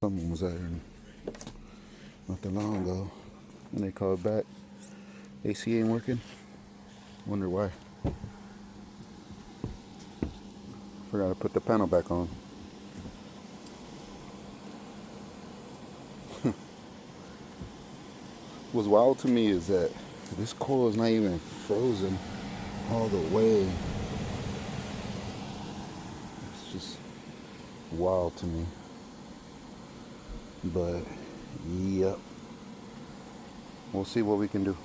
Someone was out here not that long ago, and they called back. AC ain't working. Wonder why. Forgot to put the panel back on. What's wild to me is that this coil is not even frozen all the way. It's just wild to me. But, yep. We'll see what we can do.